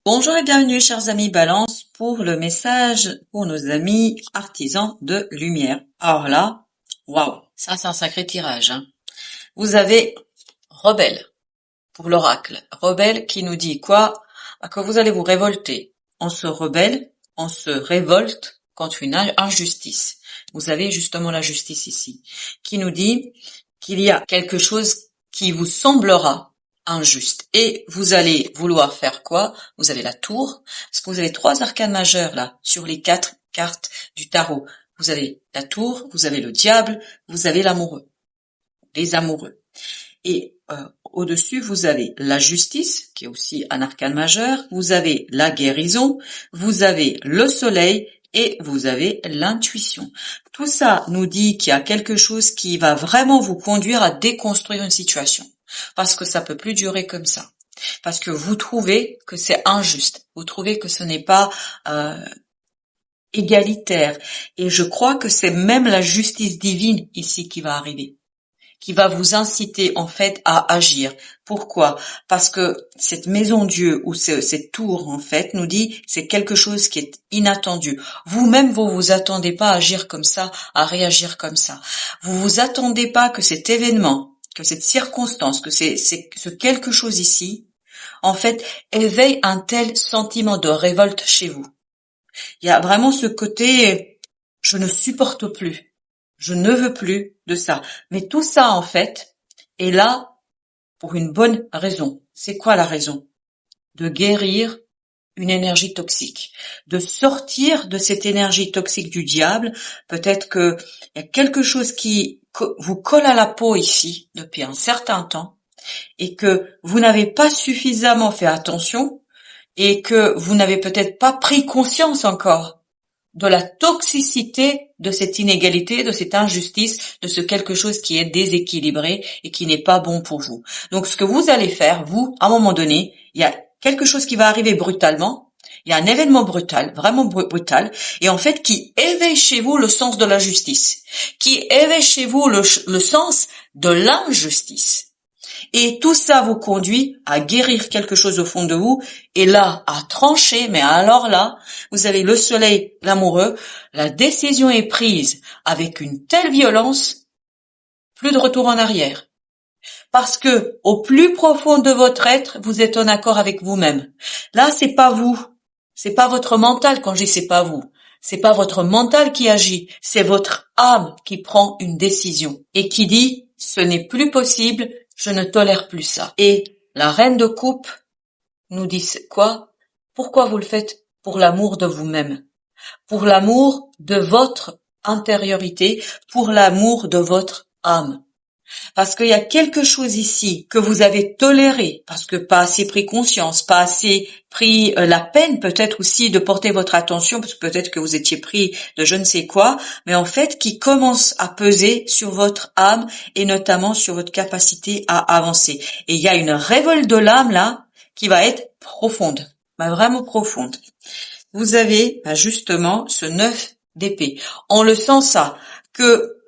Bonjour et bienvenue chers amis Balance pour le message pour nos amis artisans de lumière. Alors là, waouh, ça c'est un sacré tirage, hein. Vous avez Rebelle pour l'oracle. Rebelle qui nous dit quoi? Que vous allez vous révolter. On se rebelle, on se révolte contre une injustice. Vous avez justement la justice ici, qui nous dit qu'il y a quelque chose qui vous semblera injuste. Et vous allez vouloir faire quoi? Vous avez la tour, parce que vous avez 3 arcanes majeurs là, sur les 4 cartes du tarot. Vous avez la tour, vous avez le diable, vous avez l'amoureux, les amoureux. Et au-dessus, vous avez la justice, qui est aussi un arcane majeur, vous avez la guérison, vous avez le soleil et vous avez l'intuition. Tout ça nous dit qu'il y a quelque chose qui va vraiment vous conduire à déconstruire une situation. Parce que ça peut plus durer comme ça. Parce que vous trouvez que c'est injuste. Vous trouvez que ce n'est pas égalitaire. Et je crois que c'est même la justice divine ici qui va arriver, qui va vous inciter en fait à agir. Pourquoi? Parce que cette maison Dieu ou cette tour en fait nous dit c'est quelque chose qui est inattendu. Vous-même vous attendez pas à agir comme ça, à réagir comme ça. Vous vous attendez pas que cet événement, que cette circonstance, que ce quelque chose ici, en fait, éveille un tel sentiment de révolte chez vous. Il y a vraiment ce côté je ne supporte plus. Je ne veux plus de ça. Mais tout ça, en fait, est là pour une bonne raison. C'est quoi la raison? De guérir une énergie toxique. De sortir de cette énergie toxique du diable. Peut-être que il y a quelque chose qui vous colle à la peau ici depuis un certain temps et que vous n'avez pas suffisamment fait attention et que vous n'avez peut-être pas pris conscience encore de la toxicité de cette inégalité, de cette injustice, de ce quelque chose qui est déséquilibré et qui n'est pas bon pour vous. Donc ce que vous allez faire, vous, à un moment donné, il y a quelque chose qui va arriver brutalement, il y a un événement brutal, vraiment brutal, et en fait qui éveille chez vous le sens de la justice, qui éveille chez vous le sens de l'injustice. Et tout ça vous conduit à guérir quelque chose au fond de vous, et là, à trancher, mais alors là, vous avez le soleil, l'amoureux, la décision est prise avec une telle violence, plus de retour en arrière. Parce que, au plus profond de votre être, vous êtes en accord avec vous-même. Là, c'est pas vous. C'est pas votre mental quand je dis c'est pas vous. C'est pas votre mental qui agit. C'est votre âme qui prend une décision et qui dit, ce n'est plus possible, je ne tolère plus ça. Et la reine de coupe nous dit quoi? Pourquoi vous le faites? Pour l'amour de vous-même. Pour l'amour de votre intériorité, pour l'amour de votre âme. Parce qu'il y a quelque chose ici que vous avez toléré, parce que pas assez pris conscience, pas assez pris la peine peut-être aussi de porter votre attention, parce que peut-être que vous étiez pris de je ne sais quoi, mais en fait qui commence à peser sur votre âme et notamment sur votre capacité à avancer. Et il y a une révolte de l'âme là qui va être profonde, vraiment profonde. Vous avez justement ce 9 d'épée. On le sent ça, que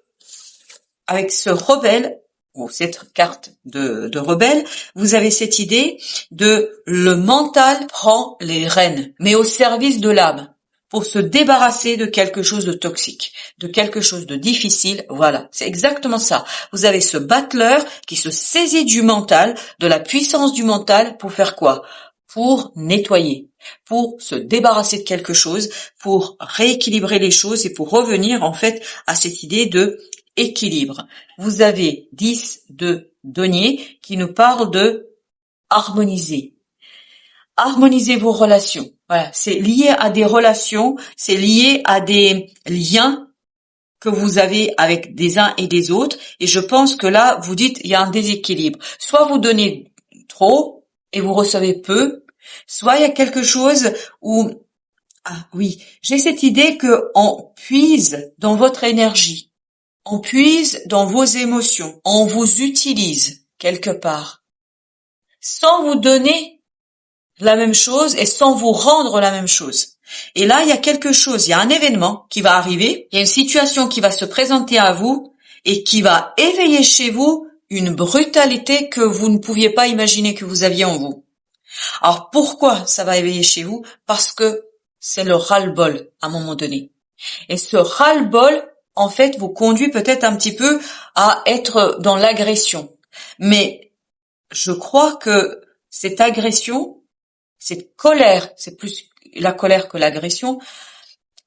avec ce rebelle, ou cette carte de rebelle, vous avez cette idée de le mental prend les rênes, mais au service de l'âme, pour se débarrasser de quelque chose de toxique, de quelque chose de difficile. Voilà, c'est exactement ça. Vous avez ce battleur qui se saisit du mental, de la puissance du mental, pour faire quoi? Pour nettoyer, pour se débarrasser de quelque chose, pour rééquilibrer les choses et pour revenir en fait à cette idée de équilibre. Vous avez 10 de denier qui nous parle de harmoniser. Harmoniser vos relations. Voilà, c'est lié à des relations, c'est lié à des liens que vous avez avec des uns et des autres. Et je pense que là, vous dites, il y a un déséquilibre. Soit vous donnez trop et vous recevez peu, soit il y a quelque chose où, ah oui, j'ai cette idée que on puise dans votre énergie. On puise dans vos émotions, on vous utilise quelque part, sans vous donner la même chose et sans vous rendre la même chose. Et là, il y a quelque chose, il y a un événement qui va arriver, il y a une situation qui va se présenter à vous et qui va éveiller chez vous une brutalité que vous ne pouviez pas imaginer que vous aviez en vous. Alors pourquoi ça va éveiller chez vous? Parce que c'est le ras-le-bol à un moment donné. Et ce ras-le-bol, en fait, vous conduit peut-être un petit peu à être dans l'agression. Mais je crois que cette agression, cette colère, c'est plus la colère que l'agression,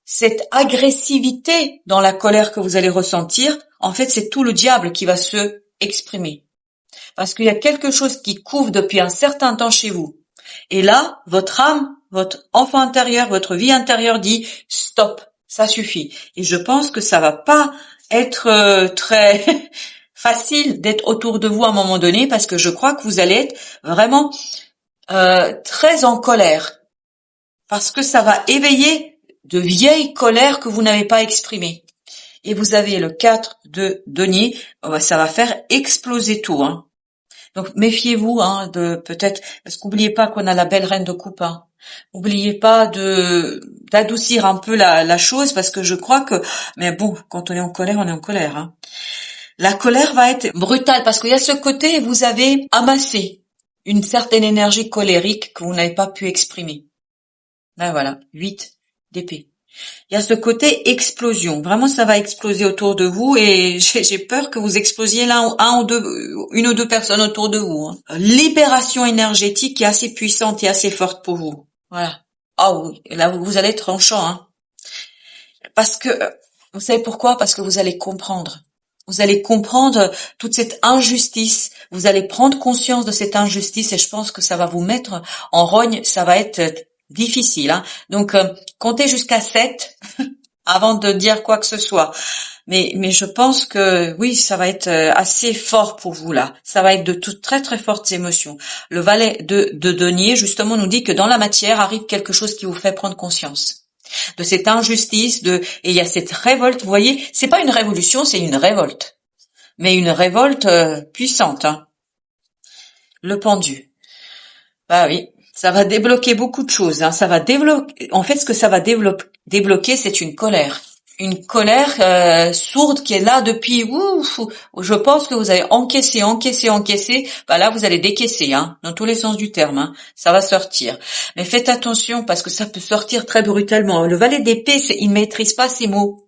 cette agressivité dans la colère que vous allez ressentir, en fait, c'est tout le diable qui va se exprimer. Parce qu'il y a quelque chose qui couvre depuis un certain temps chez vous. Et là, votre âme, votre enfant intérieur, votre vie intérieure dit stop, ça suffit. Et je pense que ça va pas être très facile d'être autour de vous à un moment donné, parce que je crois que vous allez être vraiment très en colère, parce que ça va éveiller de vieilles colères que vous n'avez pas exprimées. Et vous avez le 4 de denier, ça va faire exploser tout, hein. Donc méfiez-vous, hein, de peut-être, parce qu'oubliez pas qu'on a la belle reine de coupe, hein. Oubliez pas d'adoucir un peu la chose, parce que je crois que, mais bon, quand on est en colère, on est en colère, hein. La colère va être brutale, parce qu'il y a ce côté, vous avez amassé une certaine énergie colérique que vous n'avez pas pu exprimer. Ben voilà, 8 d'épée. Il y a ce côté explosion. Vraiment, ça va exploser autour de vous, et j'ai peur que vous explosiez une ou deux personnes autour de vous, hein. Libération énergétique qui est assez puissante et assez forte pour vous. Voilà. Ah oui, et là vous allez être tranchant, hein. Parce que, vous savez pourquoi? Parce que vous allez comprendre. Vous allez comprendre toute cette injustice. Vous allez prendre conscience de cette injustice, et je pense que ça va vous mettre en rogne. Ça va être difficile, hein. Donc, comptez jusqu'à 7 avant de dire quoi que ce soit. Mais je pense que oui, ça va être assez fort pour vous là. Ça va être de toutes très très fortes émotions. Le valet de denier, justement, nous dit que dans la matière arrive quelque chose qui vous fait prendre conscience de cette injustice, et il y a cette révolte. Vous voyez, c'est pas une révolution, c'est une révolte. Mais une révolte puissante, hein. Le pendu. Bah oui. Ça va débloquer beaucoup de choses, hein. Ça va débloquer. En fait, ce que ça va débloquer, c'est une colère. Une colère sourde qui est là depuis. Ouf, je pense que vous avez encaissé. Bah là, vous allez décaisser, hein, dans tous les sens du terme, hein. Ça va sortir. Mais faites attention, parce que ça peut sortir très brutalement. Le valet d'épée, il maîtrise pas ses mots.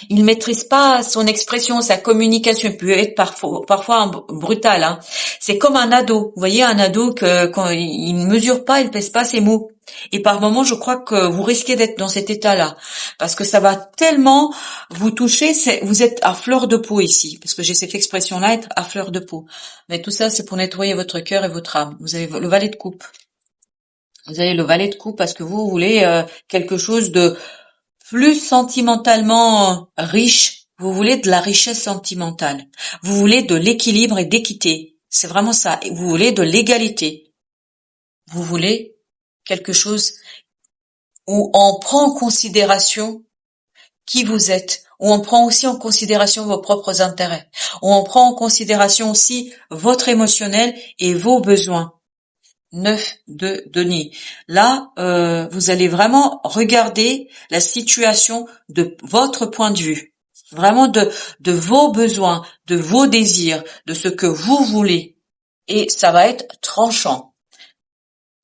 Il maîtrise pas son expression, sa communication. Il peut être parfois brutal, hein. C'est comme un ado. Vous voyez, un ado quand il ne mesure pas, il pèse pas ses mots. Et par moments, je crois que vous risquez d'être dans cet état-là, parce que ça va tellement vous toucher. Vous êtes à fleur de peau ici, parce que j'ai cette expression-là, être à fleur de peau. Mais tout ça, c'est pour nettoyer votre cœur et votre âme. Vous avez le valet de coupe. Vous avez le valet de coupe parce que vous voulez quelque chose de plus sentimentalement riche. Vous voulez de la richesse sentimentale. Vous voulez de l'équilibre et d'équité. C'est vraiment ça. Et vous voulez de l'égalité. Vous voulez quelque chose où on prend en considération qui vous êtes, où on prend aussi en considération vos propres intérêts, où on prend en considération aussi votre émotionnel et vos besoins. 9 de denier. Là, vous allez vraiment regarder la situation de votre point de vue, vraiment de vos besoins, de vos désirs, de ce que vous voulez, et ça va être tranchant.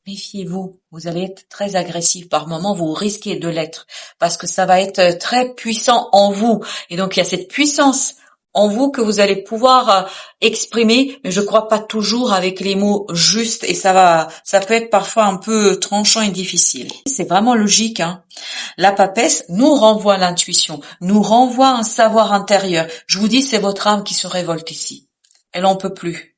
Méfiez-vous, vous allez être très agressif par moments, vous risquez de l'être, parce que ça va être très puissant en vous, et donc il y a cette puissance en vous que vous allez pouvoir exprimer, mais je crois pas toujours avec les mots justes, et ça peut être parfois un peu tranchant et difficile. C'est vraiment logique, hein. La papesse nous renvoie à l'intuition, nous renvoie à un savoir intérieur. Je vous dis, c'est votre âme qui se révolte ici. Elle en peut plus.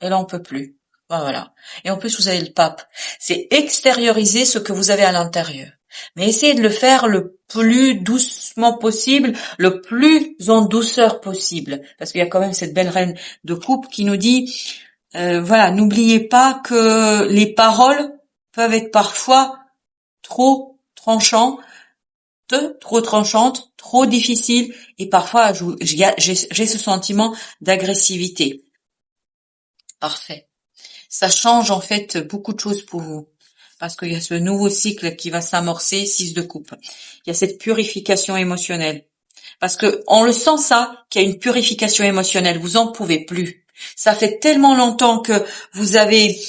Elle en peut plus. Voilà. Et en plus, vous avez le pape. C'est extérioriser ce que vous avez à l'intérieur. Mais essayez de le faire le plus doucement possible, le plus en douceur possible. Parce qu'il y a quand même cette belle reine de coupe qui nous dit, voilà, n'oubliez pas que les paroles peuvent être parfois trop tranchantes, trop difficiles, et parfois j'ai ce sentiment d'agressivité. Parfait. Ça change en fait beaucoup de choses pour vous, parce qu'il y a ce nouveau cycle qui va s'amorcer, 6 de coupe. Il y a cette purification émotionnelle, parce que on le sent ça, qu'il y a une purification émotionnelle. Vous en pouvez plus. Ça fait tellement longtemps que vous avez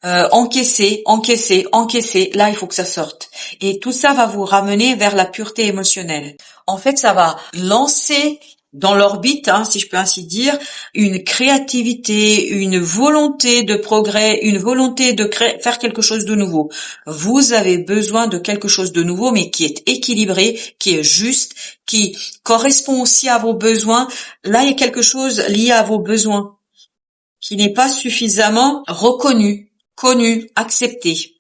encaisser, encaisser, encaisser. Là, il faut que ça sorte. Et tout ça va vous ramener vers la pureté émotionnelle. En fait, ça va lancer dans l'orbite, hein, si je peux ainsi dire, une créativité, une volonté de progrès, une volonté de faire quelque chose de nouveau. Vous avez besoin de quelque chose de nouveau, mais qui est équilibré, qui est juste, qui correspond aussi à vos besoins. Là, il y a quelque chose lié à vos besoins qui n'est pas suffisamment reconnu, connu, accepté.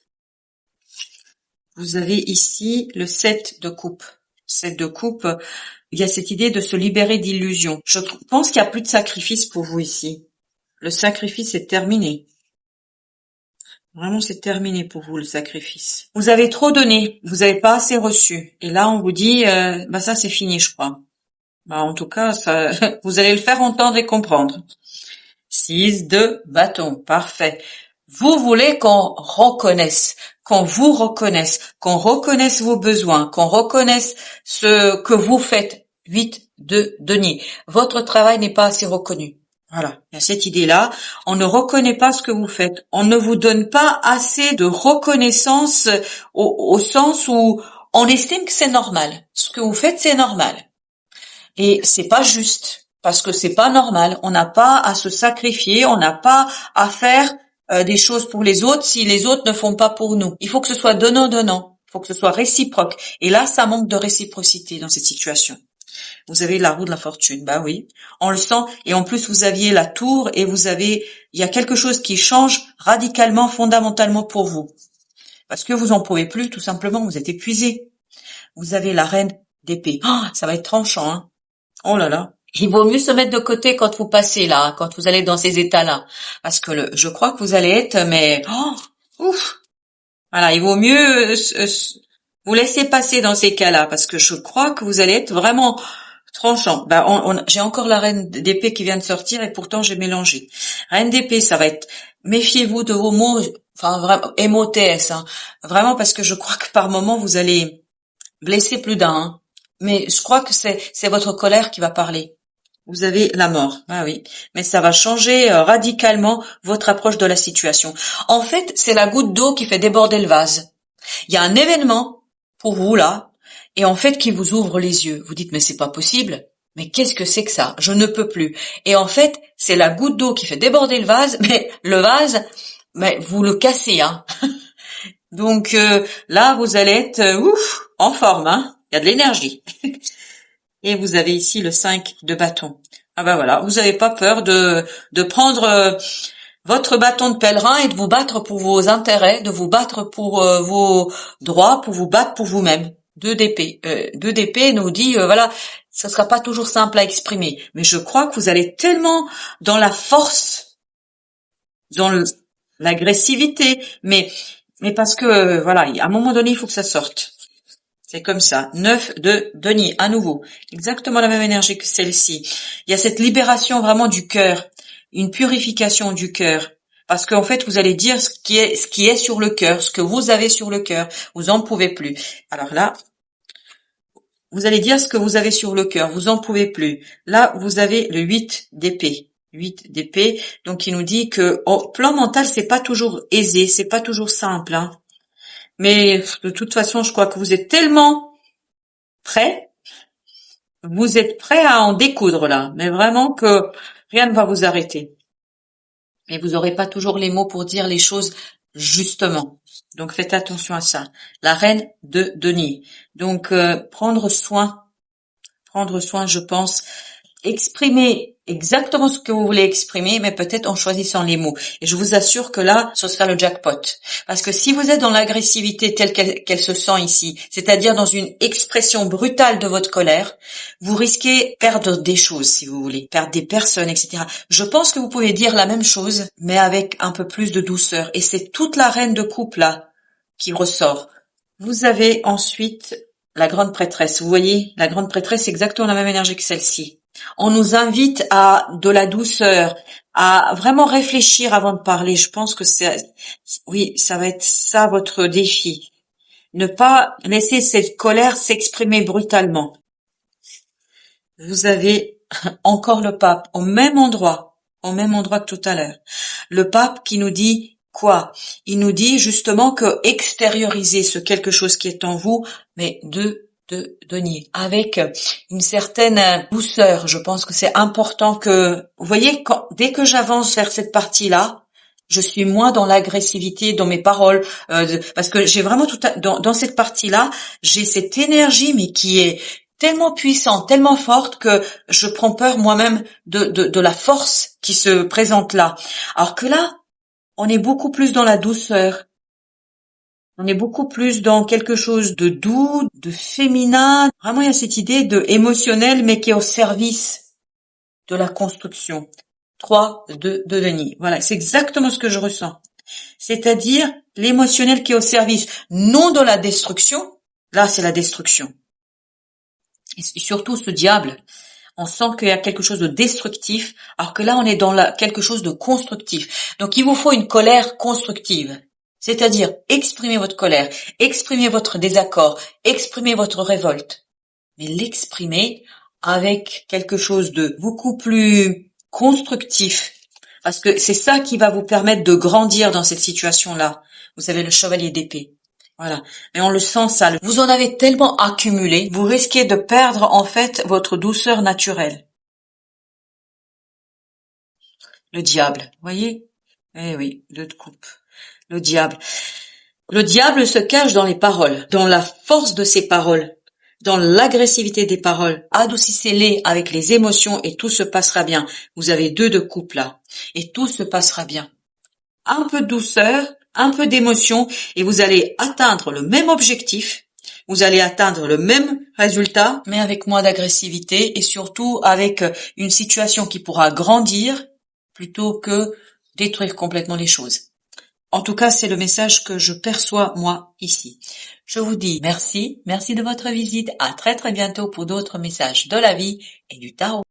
Vous avez ici le 7 de coupe. 7 de coupe, il y a cette idée de se libérer d'illusions. Je pense qu'il n'y a plus de sacrifice pour vous ici. Le sacrifice est terminé. Vraiment, c'est terminé pour vous, le sacrifice. Vous avez trop donné, vous n'avez pas assez reçu. Et là, on vous dit, ça c'est fini, je crois. En tout cas, ça, vous allez le faire entendre et comprendre. 6 de bâton, parfait. Vous voulez qu'on reconnaisse, qu'on vous reconnaisse, qu'on reconnaisse vos besoins, qu'on reconnaisse ce que vous faites. 8 de denier. Votre travail n'est pas assez reconnu. Voilà, il y a cette idée-là. On ne reconnaît pas ce que vous faites. On ne vous donne pas assez de reconnaissance au sens où on estime que c'est normal. Ce que vous faites, c'est normal. Et c'est pas juste, parce que c'est pas normal. On n'a pas à se sacrifier, on n'a pas à faire des choses pour les autres si les autres ne font pas pour nous. Il faut que ce soit donnant-donnant. Il faut que ce soit réciproque. Et là, ça manque de réciprocité dans cette situation. Vous avez la roue de la fortune, bah oui, on le sent. Et en plus, vous aviez la tour et il y a quelque chose qui change radicalement, fondamentalement pour vous. Parce que vous en pouvez plus, tout simplement, vous êtes épuisé. Vous avez la reine d'épée. Oh, ça va être tranchant, hein. Oh là là. Il vaut mieux se mettre de côté quand vous passez là, hein, quand vous allez dans ces états-là. Parce que je crois que vous allez être, ouf. Voilà, il vaut mieux vous laisser passer dans ces cas-là, parce que je crois que vous allez être vraiment tranchant. J'ai encore la reine d'épée qui vient de sortir et pourtant j'ai mélangé. Reine d'épée, ça va être, méfiez-vous de vos mots, enfin vraiment, émotes, hein. Vraiment parce que je crois que par moment vous allez blesser plus d'un, hein. Mais je crois que c'est votre colère qui va parler. Vous avez la mort, ah oui, mais ça va changer radicalement votre approche de la situation. En fait, c'est la goutte d'eau qui fait déborder le vase. Il y a un événement pour vous là, et en fait qui vous ouvre les yeux. Vous dites mais c'est pas possible. Mais qu'est-ce que c'est que ça? Je ne peux plus. Et en fait, c'est la goutte d'eau qui fait déborder le vase, mais le vase, mais vous le cassez, hein. Donc là, vous allez être en forme, hein. Il y a de l'énergie. Et vous avez ici le 5 de bâton. Ah ben voilà, vous n'avez pas peur de prendre votre bâton de pèlerin et de vous battre pour vos intérêts, de vous battre pour vos droits, pour vous battre pour vous-même. 2 d'épée. 2 d'épée nous dit, voilà, ça sera pas toujours simple à exprimer. Mais je crois que vous allez tellement dans la force, dans l'agressivité, mais parce que, voilà, à un moment donné, il faut que ça sorte. C'est comme ça. 9 de denier, à nouveau. Exactement la même énergie que celle-ci. Il y a cette libération vraiment du cœur, une purification du cœur. Parce qu'en fait, vous allez dire ce qui est sur le cœur, ce que vous avez sur le cœur. Vous en pouvez plus. Alors là, vous allez dire ce que vous avez sur le cœur. Vous en pouvez plus. Là, vous avez le 8 d'épée. 8 d'épée. Donc, il nous dit que au plan mental, c'est pas toujours aisé, c'est pas toujours simple, hein. Mais de toute façon, je crois que vous êtes tellement prêts, vous êtes prêts à en découdre là, mais vraiment que rien ne va vous arrêter. Mais vous n'aurez pas toujours les mots pour dire les choses justement. Donc faites attention à ça. La reine de denier. Donc prendre soin, je pense, exprimer exactement ce que vous voulez exprimer, mais peut-être en choisissant les mots. Et je vous assure que là, ce sera le jackpot. Parce que si vous êtes dans l'agressivité telle qu'elle se sent ici, c'est-à-dire dans une expression brutale de votre colère, vous risquez de perdre des choses, si vous voulez, perdre des personnes, etc. Je pense que vous pouvez dire la même chose, mais avec un peu plus de douceur. Et c'est toute la reine de coupe là qui ressort. Vous avez ensuite la grande prêtresse. Vous voyez, la grande prêtresse, c'est exactement la même énergie que celle-ci. On nous invite à de la douceur, à vraiment réfléchir avant de parler. Je pense que oui, ça va être ça votre défi. Ne pas laisser cette colère s'exprimer brutalement. Vous avez encore le pape au même endroit que tout à l'heure. Le pape qui nous dit quoi? Il nous dit justement que extérioriser ce quelque chose qui est en vous, mais de nier, avec une certaine douceur. Je pense que c'est important que, vous voyez, dès que j'avance vers cette partie-là, je suis moins dans l'agressivité, dans mes paroles, parce que j'ai vraiment dans cette partie-là, j'ai cette énergie, mais qui est tellement puissante, tellement forte que je prends peur moi-même de la force qui se présente là. Alors que là, on est beaucoup plus dans la douceur. On est beaucoup plus dans quelque chose de doux, de féminin. Vraiment, il y a cette idée de émotionnel, mais qui est au service de la construction. 3 de Denis. Voilà, c'est exactement ce que je ressens. C'est-à-dire l'émotionnel qui est au service, non de la destruction. Là, c'est la destruction. Et surtout ce diable, on sent qu'il y a quelque chose de destructif, alors que là, on est dans quelque chose de constructif. Donc, il vous faut une colère constructive. C'est-à-dire, exprimez votre colère, exprimez votre désaccord, exprimez votre révolte. Mais l'exprimer avec quelque chose de beaucoup plus constructif. Parce que c'est ça qui va vous permettre de grandir dans cette situation-là. Vous avez le chevalier d'épée. Voilà. Mais on le sent ça. Vous en avez tellement accumulé, vous risquez de perdre en fait votre douceur naturelle. Le diable, voyez? Eh oui, 2 de coupe. Le diable. Le diable se cache dans les paroles, dans la force de ses paroles, dans l'agressivité des paroles. Adoucissez-les avec les émotions et tout se passera bien. Vous avez 2 de coupe là. Et tout se passera bien. Un peu de douceur, un peu d'émotion et vous allez atteindre le même objectif. Vous allez atteindre le même résultat, mais avec moins d'agressivité et surtout avec une situation qui pourra grandir plutôt que détruire complètement les choses. En tout cas, c'est le message que je perçois, moi, ici. Je vous dis merci de votre visite. À très très bientôt pour d'autres messages de la vie et du tarot.